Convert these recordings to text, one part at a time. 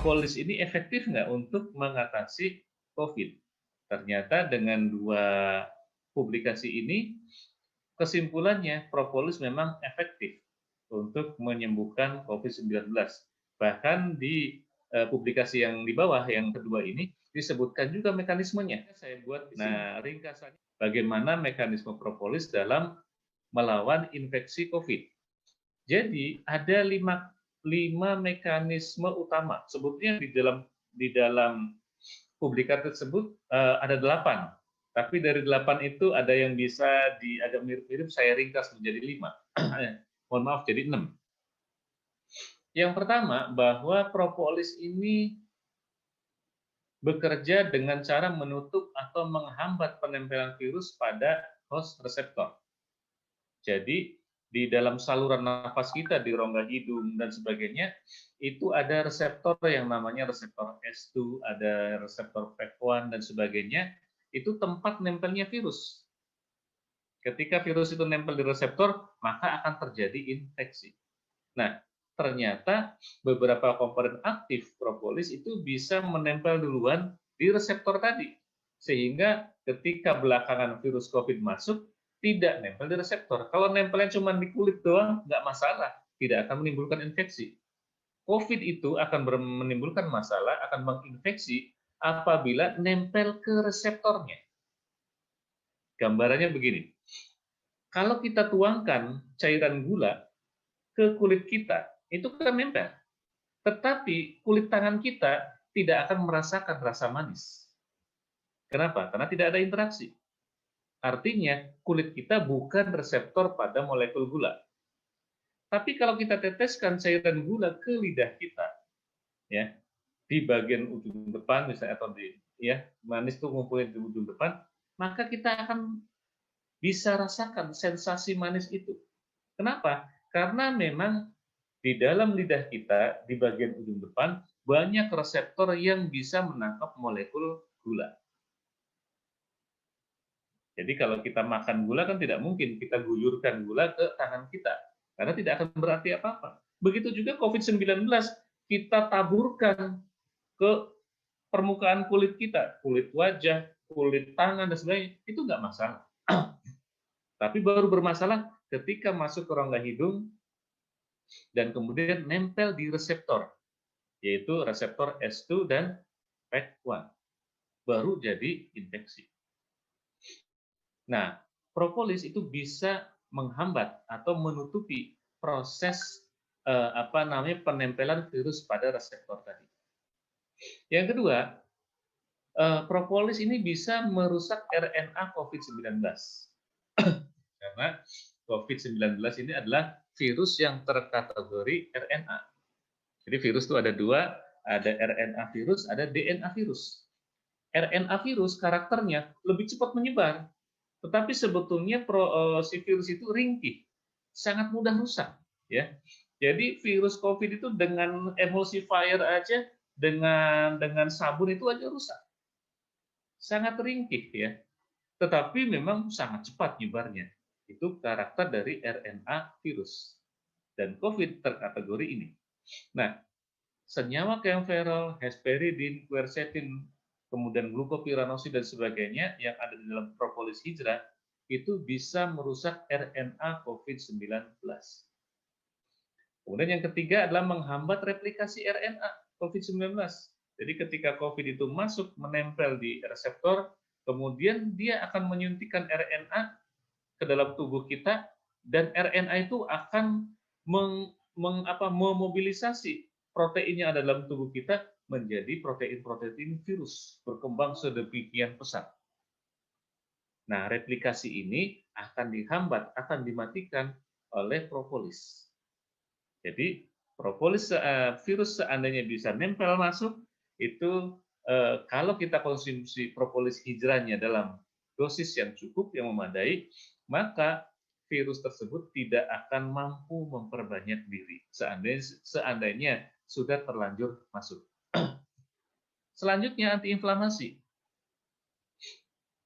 propolis ini efektif nggak untuk mengatasi COVID? Ternyata dengan 2 publikasi ini, kesimpulannya propolis memang efektif untuk menyembuhkan COVID-19. Bahkan di publikasi yang di bawah, yang kedua ini, disebutkan juga mekanismenya. Saya buat di sini. Nah, ringkasannya bagaimana mekanisme propolis dalam melawan infeksi COVID. Jadi ada lima mekanisme utama. Sebetulnya di dalam publikasi tersebut ada 8. Tapi dari 8 itu ada yang bisa agak mirip-mirip, saya ringkas menjadi 5. Mohon maaf, jadi 6. Yang pertama, bahwa propolis ini bekerja dengan cara menutup atau menghambat penempelan virus pada host reseptor. Jadi, di dalam saluran nafas kita, di rongga hidung, dan sebagainya, itu ada reseptor yang namanya reseptor S2, ada reseptor PEP1, dan sebagainya, itu tempat nempelnya virus. Ketika virus itu nempel di reseptor, maka akan terjadi infeksi. Nah, ternyata beberapa komponen aktif propolis itu bisa menempel duluan di reseptor tadi. Sehingga ketika belakangan virus COVID masuk, tidak nempel di reseptor. Kalau nempelnya cuma di kulit doang, nggak masalah. Tidak akan menimbulkan infeksi. COVID itu akan menimbulkan masalah, akan menginfeksi apabila nempel ke reseptornya. Gambarannya begini. Kalau kita tuangkan cairan gula ke kulit kita, itu kan nempel. Tetapi kulit tangan kita tidak akan merasakan rasa manis. Kenapa? Karena tidak ada interaksi. Artinya, kulit kita bukan reseptor pada molekul gula. Tapi kalau kita teteskan cairan gula ke lidah kita, ya, di bagian ujung depan misalnya, atau manis itu ngumpulin di ujung depan, maka kita akan bisa rasakan sensasi manis itu. Kenapa? Karena memang di dalam lidah kita, di bagian ujung depan, banyak reseptor yang bisa menangkap molekul gula. Jadi kalau kita makan gula kan tidak mungkin kita guyurkan gula ke tangan kita, karena tidak akan berarti apa-apa. Begitu juga COVID-19, kita taburkan ke permukaan kulit kita, kulit wajah, kulit tangan, dan sebagainya, itu nggak masalah. Tapi baru bermasalah ketika masuk ke rongga hidung dan kemudian nempel di reseptor, yaitu reseptor S2 dan PEP1. Baru jadi infeksi. Nah, propolis itu bisa menghambat atau menutupi proses penempelan virus pada reseptor tadi. Yang kedua, propolis ini bisa merusak RNA COVID-19. Karena COVID-19 ini adalah virus yang terkategori RNA. Jadi virus itu ada 2, ada RNA virus, ada DNA virus. RNA virus karakternya lebih cepat menyebar, tetapi sebetulnya si virus itu ringkih, sangat mudah rusak, ya. Jadi virus COVID itu dengan emulsifier aja, dengan sabun itu aja rusak, sangat ringkih, ya. Tetapi memang sangat cepat nyebarnya. Itu karakter dari RNA virus. Dan COVID terkategori ini. Nah, senyawa keemferol, hesperidin, quercetin, kemudian glukopiranosid dan sebagainya yang ada di dalam propolis hijrah itu bisa merusak RNA COVID-19. Kemudian yang ketiga adalah menghambat replikasi RNA COVID-19. Jadi ketika COVID itu masuk menempel di reseptor, kemudian dia akan menyuntikkan RNA ke dalam tubuh kita, dan RNA itu akan memobilisasi protein yang ada dalam tubuh kita menjadi protein-protein virus, berkembang sedemikian pesat. Nah, replikasi ini akan dihambat, akan dimatikan oleh propolis. Jadi, propolis virus seandainya bisa nempel masuk, itu kalau kita konsumsi propolis hijrahnya dalam dosis yang cukup, yang memadai, maka virus tersebut tidak akan mampu memperbanyak diri seandainya sudah terlanjur masuk. Selanjutnya, antiinflamasi.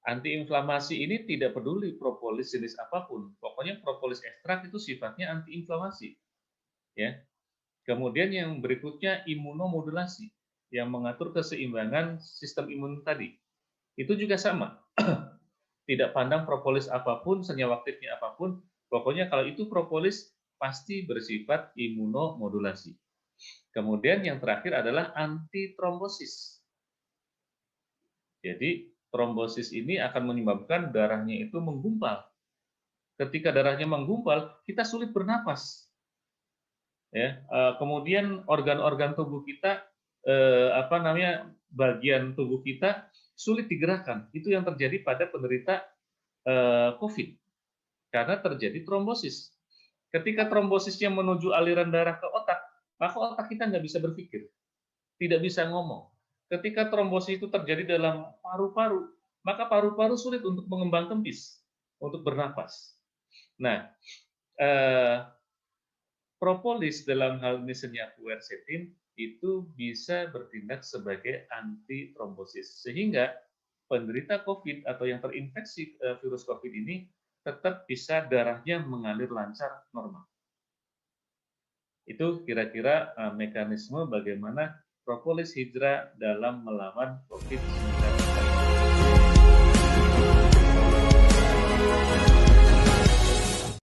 Antiinflamasi ini tidak peduli propolis jenis apapun. Pokoknya propolis ekstrak itu sifatnya antiinflamasi. Ya. Kemudian yang berikutnya imunomodulasi. yang mengatur keseimbangan sistem imun tadi. Itu juga sama. Tidak pandang propolis apapun, senyawa aktifnya apapun, pokoknya kalau itu propolis pasti bersifat imunomodulasi. Kemudian yang terakhir adalah antitrombosis. Jadi trombosis ini akan menyebabkan darahnya itu menggumpal. Ketika darahnya menggumpal, kita sulit bernapas. Ya, kemudian organ-organ tubuh kita, bagian tubuh kita sulit digerakkan. Itu yang terjadi pada penderita COVID karena terjadi trombosis. Ketika trombosisnya menuju aliran darah ke otak, maka otak kita nggak bisa berpikir, tidak bisa ngomong. Ketika trombosis itu terjadi dalam paru-paru, maka paru-paru sulit untuk mengembang kempis, untuk bernapas. Nah, propolis dalam hal ini senyawa quercetin itu bisa bertindak sebagai antitrombosis, sehingga penderita COVID atau yang terinfeksi virus COVID ini tetap bisa darahnya mengalir lancar normal. Itu kira-kira mekanisme bagaimana propolis hijrah dalam melawan COVID-19.